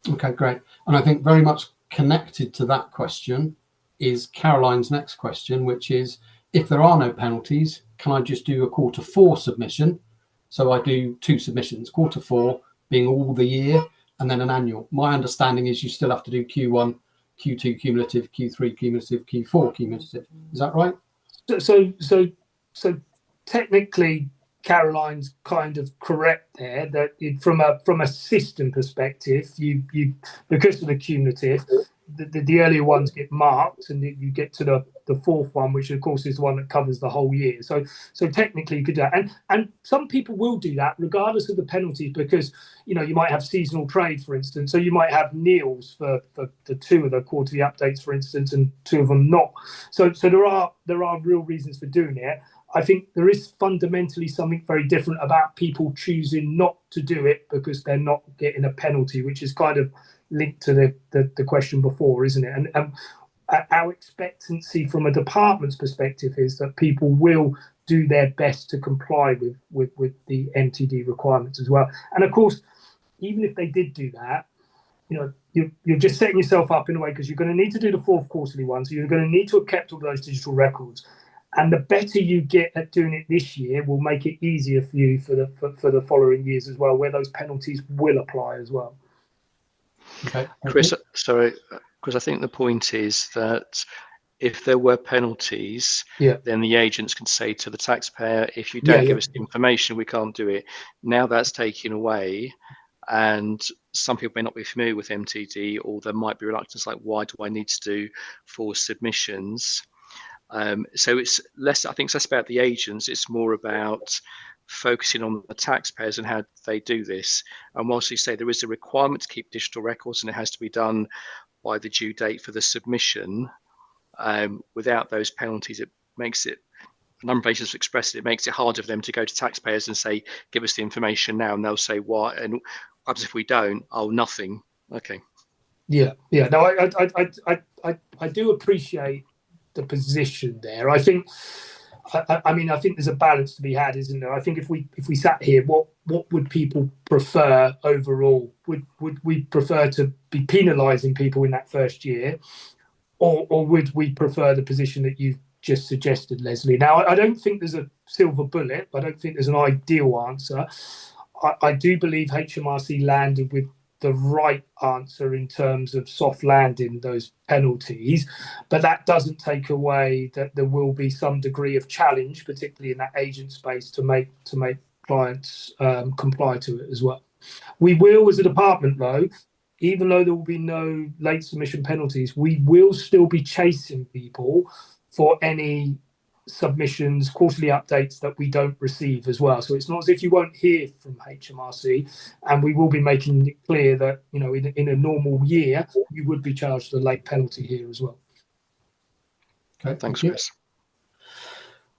Okay, great. And I think very much connected to that question is Caroline's next question, which is, if there are no penalties, can I just do a Q4 submission? So I do 2 submissions, Q4 being all the year, and then an annual. My understanding is you still have to do Q1, Q2 cumulative, Q3 cumulative, Q4 cumulative. Is that right? So technically, Caroline's kind of correct there, that from a system perspective, you because of the cumulative, the earlier ones get marked, and you get to the fourth one, which of course is the one that covers the whole year. So technically you could do that, and some people will do that regardless of the penalties, because you might have seasonal trade, for instance, so you might have nils for the 2 of the quarterly updates, for instance, and 2 of them not. So there are real reasons for doing it. I think there is fundamentally something very different about people choosing not to do it because they're not getting a penalty, which is kind of linked to the question before, isn't it? And our expectancy from a department's perspective is that people will do their best to comply with the MTD requirements as well. And of course, even if they did do that, you're just setting yourself up in a way, because you're going to need to do the 4th quarterly one, so you're going to need to have kept all those digital records. And the better you get at doing it this year will make it easier for you for the following years as well, where those penalties will apply as well. Okay, Chris, sorry, because I think the point is that if there were penalties, then the agents can say to the taxpayer, if you don't give us the information, we can't do it. Now that's taken away, and some people may not be familiar with MTD, or there might be reluctance, like, why do I need to do 4 submissions? So it's less, I think it's less about the agents, it's more about focusing on the taxpayers and how they do this. And whilst you say there is a requirement to keep digital records and it has to be done by the due date for the submission, without those penalties, it makes it, a number of agents have expressed it makes it harder for them to go to taxpayers and say, give us the information now, and they'll say, what? And perhaps if we don't, oh, nothing. Okay. No, I do appreciate the position there. I think there's a balance to be had, isn't there? I think if we sat here, what would people prefer overall? Would we prefer to be penalising people in that first year, or would we prefer the position that you've just suggested, Leslie? Now, I don't think there's a silver bullet. I don't think there's an ideal answer. I do believe HMRC landed with the right answer in terms of soft landing those penalties, but that doesn't take away that there will be some degree of challenge, particularly in that agent space, to make clients comply to it as well. We will, as a department, though, even though there will be no late submission penalties, we will still be chasing people for any submissions, quarterly updates that we don't receive as well. So it's not as if you won't hear from HMRC, and we will be making it clear that in a normal year you would be charged a late penalty here as well. Okay, thanks, Chris.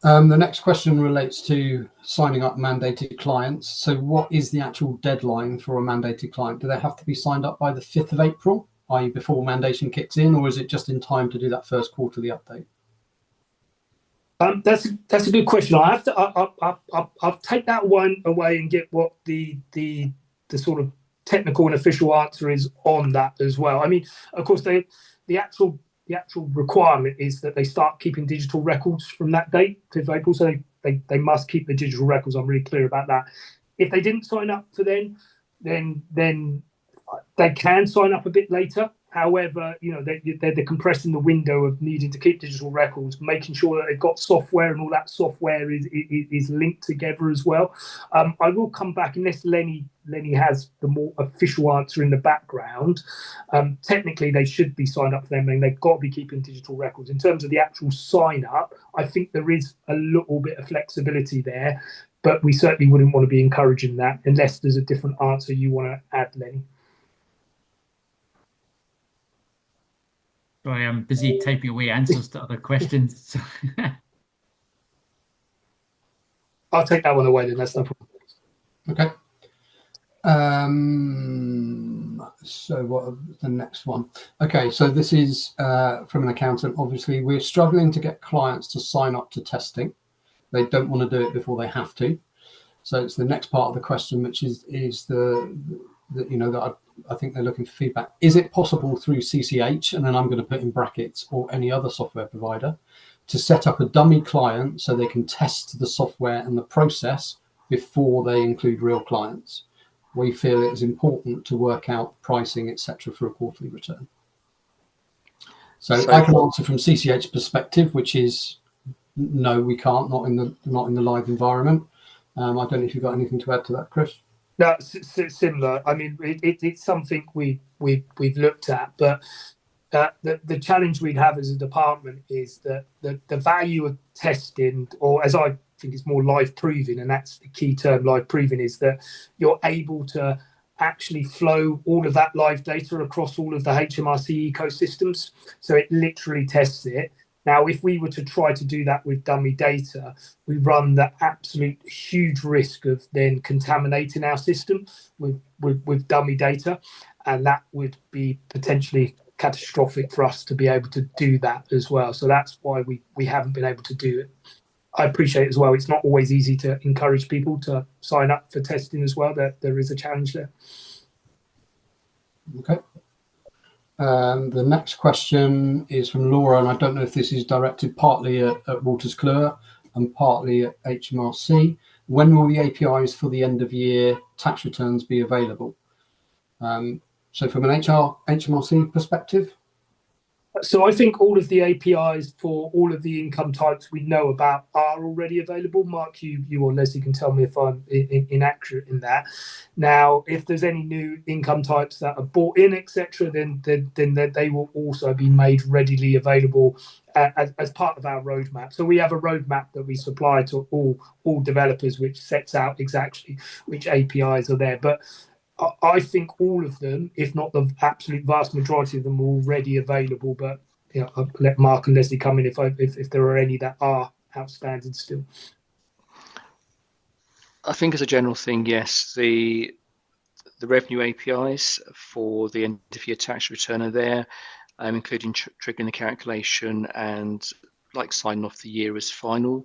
The next question relates to signing up mandated clients. So what is the actual deadline for a mandated client? Do they have to be signed up by the 5th of April, i.e. before mandation kicks in, or is it just in time to do that first quarterly update? That's a good question. I'll take that one away and get what the sort of technical and official answer is on that as well. I mean, of course, the actual requirement is that they start keeping digital records from that date, 5th of April. So they must keep the digital records. I'm really clear about that. If they didn't sign up for then they can sign up a bit later, However, they're compressing the window of needing to keep digital records, making sure that they've got software and all that software is linked together as well. I will come back unless Lenny has the more official answer in the background. Technically, they should be signed up for them, and they've got to be keeping digital records. In terms of the actual sign up, I think there is a little bit of flexibility there, but we certainly wouldn't want to be encouraging that unless there's a different answer you want to add, Lenny. Sorry, I'm busy typing away answers to other questions. I'll take that one away then, that's no problem. Okay. So what the next one? Okay, so this is from an accountant. Obviously, we're struggling to get clients to sign up to testing. They don't want to do it before they have to. So it's the next part of the question, which is that I think they're looking for feedback. Is it possible through CCH, and then I'm going to put in brackets, or any other software provider, to set up a dummy client so they can test the software and the process before they include real clients? We feel it is important to work out pricing, etc., for a quarterly return. So I can answer from CCH perspective, which is no, we can't, not in the live environment. I don't know if you've got anything to add to that, Chris. No, similar. I mean, it's something we've looked at, but the challenge we'd have as a department is that the value of testing, or as I think it's more live proving, and that's the key term, live proving, is that you're able to actually flow all of that live data across all of the HMRC ecosystems. So it literally tests it. Now, if we were to try to do that with dummy data, we run the absolute huge risk of then contaminating our system with dummy data, and that would be potentially catastrophic for us to be able to do that as well. So that's why we haven't been able to do it. I appreciate as well, it's not always easy to encourage people to sign up for testing as well. There is a challenge there. Okay. The next question is from Laura, and I don't know if this is directed partly at Wolters Kluwer and partly at HMRC. When will the APIs for the end of year tax returns be available? So from an HMRC perspective? So I think all of the APIs for all of the income types we know about are already available. Mark, you or Leslie can tell me if I'm inaccurate in that. Now, if there's any new income types that are bought in, etc., then they will also be made readily available as part of our roadmap. So we have a roadmap that we supply to all developers, which sets out exactly which APIs are there. But I think all of them, if not the absolute vast majority of them, are already available. But I'll let Mark and Leslie come in if there are any that are outstanding still. I think as a general thing, yes, the revenue APIs for the end of year tax return are there, including triggering the calculation and signing off the year as final.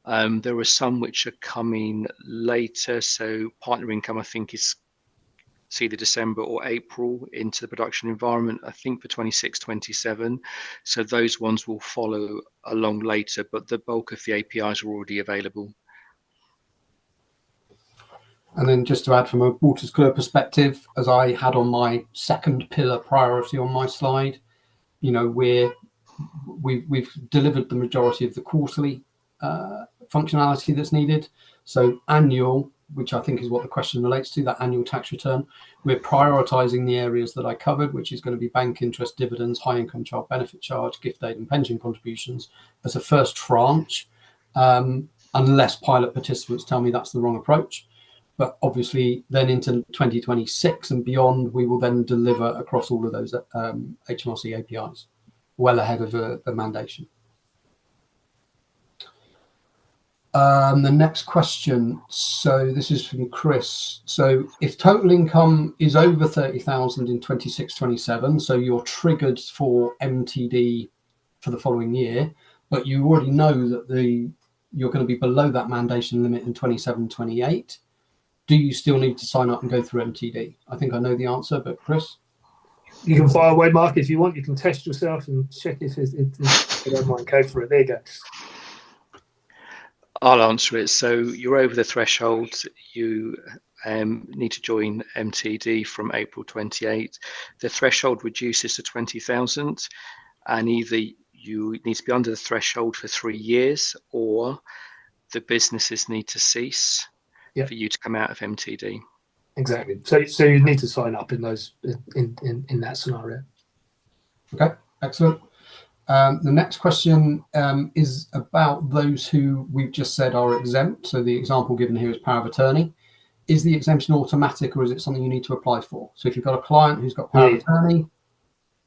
There are some which are coming later. So partner income, I think, is either December or April into the production environment, I think for 26, 27. So those ones will follow along later, but the bulk of the APIs are already available. And then just to add from a Wolters Kluwer perspective, as I had on my second pillar priority on my slide, we've delivered the majority of the quarterly functionality that's needed. So annual, which I think is what the question relates to, that annual tax return, we're prioritizing the areas that I covered, which is going to be bank interest, dividends, high income child benefit charge, gift aid and pension contributions as a first tranche, unless pilot participants tell me that's the wrong approach. But obviously then into 2026 and beyond, we will then deliver across all of those HMRC APIs well ahead of the mandation. The next question, so this is from Chris. So if total income is over 30,000 in 26-27, so you're triggered for MTD for the following year, but you already know that you're going to be below that mandation limit in 27-28, do you still need to sign up and go through MTD? I think I know the answer, but Chris? You can fire away, Mark, if you want. You can test yourself and check if I don't mind. Go for it. There you go. I'll answer it. So you're over the threshold. You need to join MTD from April 28. The threshold reduces to 20,000, and either you need to be under the threshold for 3 years, or the businesses need to cease for you to come out of MTD. Exactly. So you need to sign up in those in that scenario. Okay, excellent. The next question is about those who we've just said are exempt. So the example given here is power of attorney. Is the exemption automatic, or is it something you need to apply for? So if you've got a client who's got power of attorney,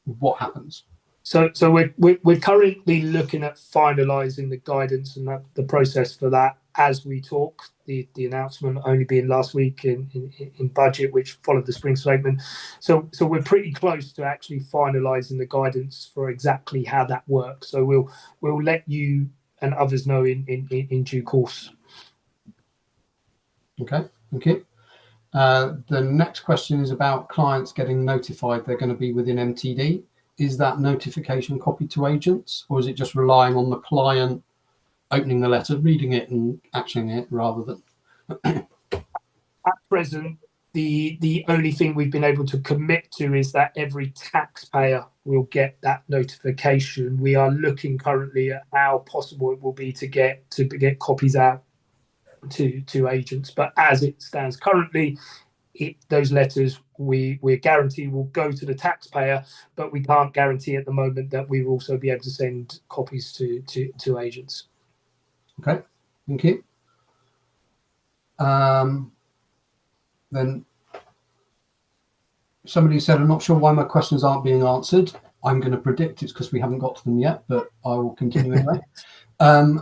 what happens? So we're currently looking at finalising the guidance and the process for that as we talk. The announcement only being last week in budget, which followed the spring statement. So we're pretty close to actually finalising the guidance for exactly how that works. So we'll let you and others know in due course. Okay, thank you. The next question is about clients getting notified they're going to be within MTD. Is that notification copied to agents, or is it just relying on the client opening the letter, reading it and actioning it rather than? At present, the only thing we've been able to commit to is that every taxpayer will get that notification. We are looking currently at how possible it will be to get copies out to agents, but as it stands currently, those letters we're guaranteed will go to the taxpayer, but we can't guarantee at the moment that we will also be able to send copies to agents. Okay, thank you. Then somebody said, I'm not sure why my questions aren't being answered. I'm going to predict it's because we haven't got to them yet, but I will continue anyway.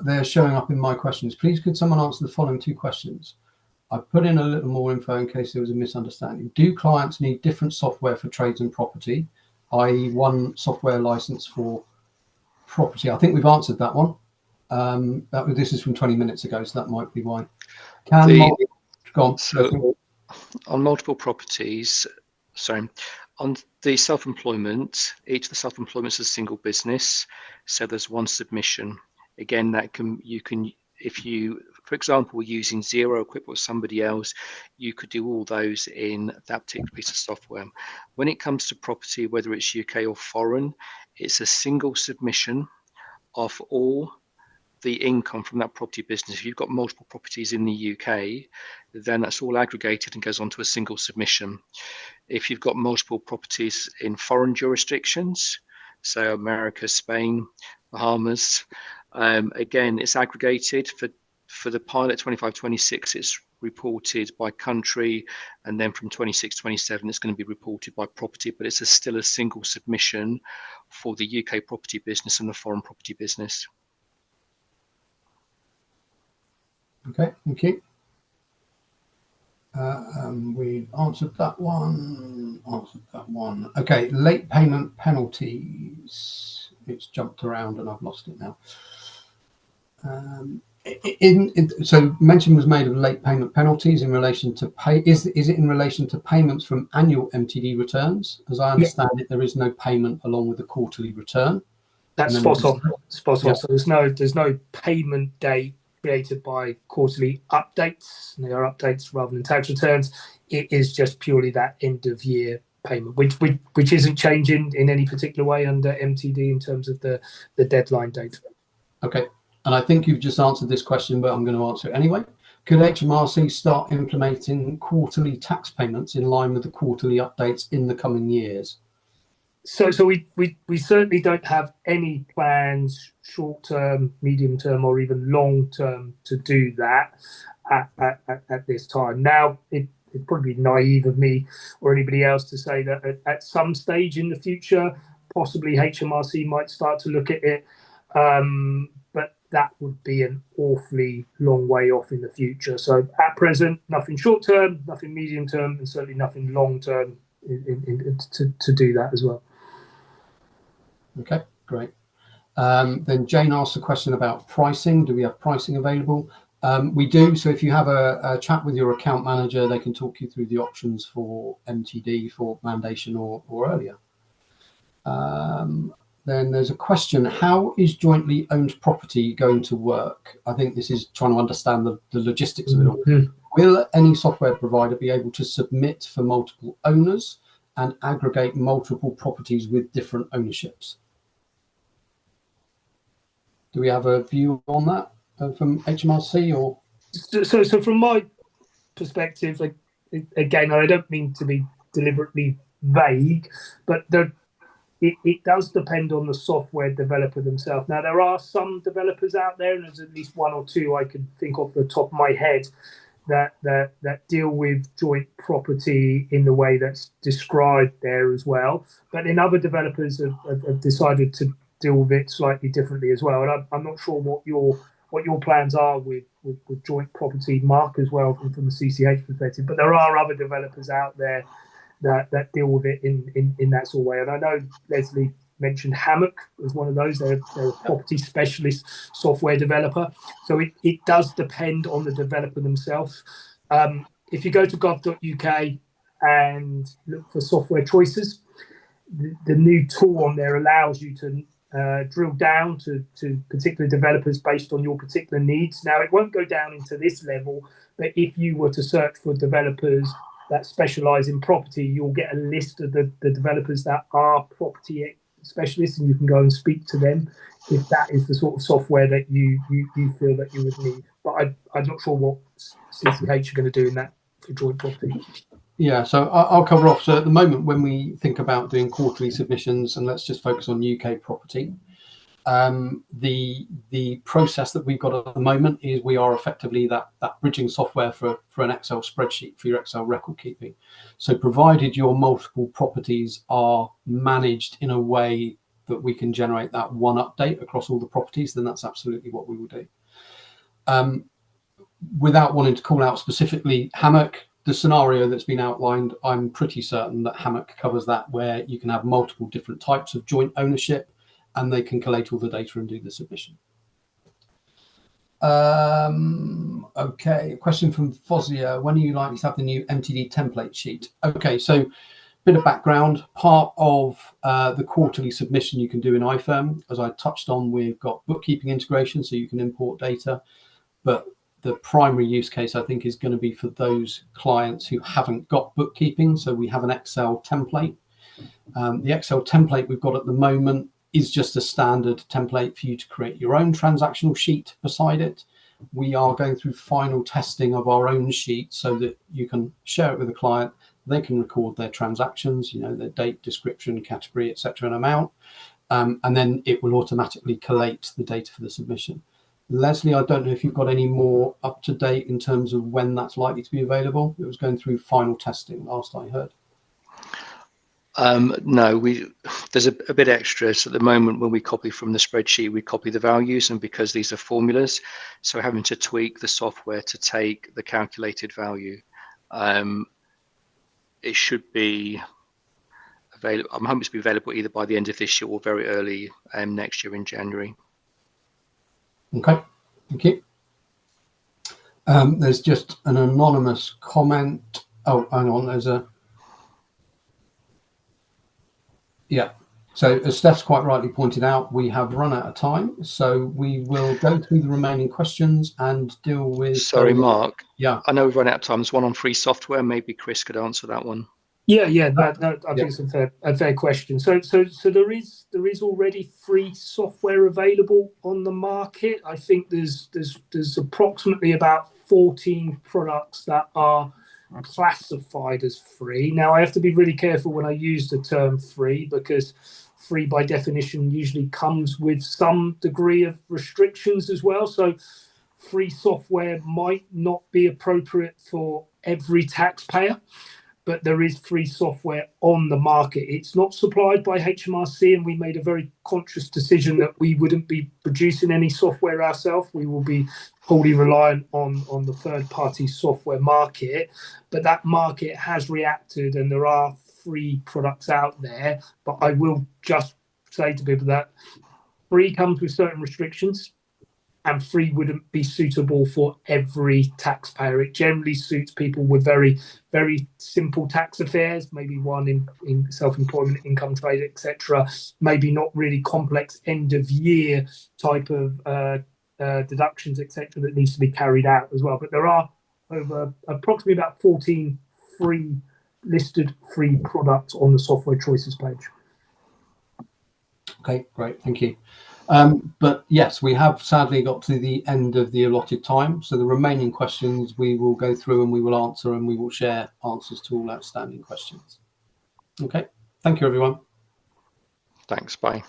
They're showing up in my questions. Please, could someone answer the following 2 questions? I put in a little more info in case there was a misunderstanding. Do clients need different software for trades and property, i.e. one software license for property? I think we've answered that one. This is from 20 minutes ago, so that might be why. On multiple properties, on the self-employment, each of the self-employment is a single business, so there's one submission. Again, if you, for example, were using Zero equipped with somebody else, you could do all those in that particular piece of software. When it comes to property, whether it's UK or foreign, it's a single submission of all the income from that property business. If you've got multiple properties in the UK, then that's all aggregated and goes onto a single submission. If you've got multiple properties in foreign jurisdictions, so America, Spain, Bahamas, again, it's aggregated. For the pilot 25-26, it's reported by country, and then from 26-27, it's going to be reported by property, but it's still a single submission for the UK property business and the foreign property business. Okay, thank you. We answered that one. Okay, late payment penalties. It's jumped around and I've lost it now. So mention was made of late payment penalties in relation to pay. Is it in relation to payments from annual MTD returns? As I understand it, there is no payment along with the quarterly return. That's spot on. So there's no payment date created by quarterly updates. They are updates rather than tax returns. It is just purely that end of year payment, which isn't changing in any particular way under MTD in terms of the deadline date. Okay, and I think you've just answered this question, but I'm going to answer it anyway. Could HMRC start implementing quarterly tax payments in line with the quarterly updates in the coming years? So we certainly don't have any plans, short term, medium term, or even long term, to do that at this time. Now, it'd probably be naive of me or anybody else to say that at some stage in the future, possibly HMRC might start to look at it, but that would be an awfully long way off in the future. So at present, nothing short term, nothing medium term, and certainly nothing long term to do that as well. Okay, great. Then Jane asked a question about pricing. Do we have pricing available? We do. So if you have a chat with your account manager, they can talk you through the options for MTD, for mandation or earlier. Then there's a question: how is jointly owned property going to work? I think this is trying to understand the logistics of it all. Will any software provider be able to submit for multiple owners and aggregate multiple properties with different ownerships? Do we have a view on that from HMRC? Or so from my perspective, like, again, I don't mean to be deliberately vague, but it does depend on the software developer themselves. Now, there are some developers out there, and there's at least one or two I can think off the top of my head, that deal with joint property in the way that's described there as well. But then other developers have decided to deal with it slightly differently as well. And I'm not sure what your plans are with joint property, Mark, as well from the CCH perspective. But there are other developers out there that deal with it in that sort of way. And I know Leslie mentioned Hammock as one of those. They're a property specialist software developer. So it does depend on the developer themselves. If you go to gov.uk and look for software choices, the new tool on there allows you to drill down to particular developers based on your particular needs. Now, it won't go down into this level, but if you were to search for developers that specialize in property, you'll get a list of the developers that are property specialists, and you can go and speak to them if that is the sort of software that you feel that you would need. But I'm not sure what CCH are going to do in that for joint property. Yeah, so I'll cover off. So at the moment, when we think about doing quarterly submissions, and let's just focus on UK property, the process that we've got at the moment is we are effectively that bridging software for an Excel spreadsheet for your Excel record keeping. So provided your multiple properties are managed in a way that we can generate that one update across all the properties, then that's absolutely what we will do. Without wanting to call out specifically Hammock, the scenario that's been outlined, I'm pretty certain that Hammock covers that, where you can have multiple different types of joint ownership and they can collate all the data and do the submission. Okay, a question from Fozia. When are you likely to have the new MTD template sheet? Okay, so bit of background. Part of the quarterly submission you can do in iFirm, as I touched on, we've got bookkeeping integration, so you can import data, but the primary use case, I think, is going to be for those clients who haven't got bookkeeping. So we have an Excel template. The Excel template we've got at the moment is just a standard template for you to create your own transactional sheet beside it. We are going through final testing of our own sheet so that you can share it with a client. They can record their transactions, you know, their date, description, category, etc., and amount, and then it will automatically collate the data for the submission. Leslie, I don't know if you've got any more up to date in terms of when that's likely to be available. It was going through final testing last I heard. No, there's a bit extra. So at the moment, when we copy from the spreadsheet, we copy the values, and because these are formulas, so having to tweak the software to take the calculated value. It should be available. I'm hoping to be available either by the end of this year or very early next year in January. Okay, thank you. There's just an anonymous comment. Oh, hang on, there's a... Yeah, so as Steph's quite rightly pointed out, we have run out of time, so we will go through the remaining questions and deal with... Sorry, Mark. Yeah. I know we've run out of time. There's one on free software. Maybe Chris could answer that one. Yeah, I think it's a fair question. So there is already free software available on the market. I think there's approximately about 14 products that are classified as free. Now, I have to be really careful when I use the term free, because free by definition usually comes with some degree of restrictions as well. So free software might not be appropriate for every taxpayer, but there is free software on the market. It's not supplied by HMRC, and we made a very conscious decision that we wouldn't be producing any software ourselves. We will be wholly reliant on the third-party software market, but that market has reacted, and there are free products out there. But I will just say to people that free comes with certain restrictions. and free wouldn't be suitable for every taxpayer. It generally suits people with very, very simple tax affairs, maybe one in self-employment, income trade, etc. Maybe not really complex end of year type of deductions, etc., that needs to be carried out as well. But there are over approximately about 14 listed free products on the software choices page. Okay, great, thank you. But yes, we have sadly got to the end of the allotted time. So the remaining questions we will go through and we will answer, and we will share answers to all outstanding questions. Okay, thank you, everyone. Thanks, bye.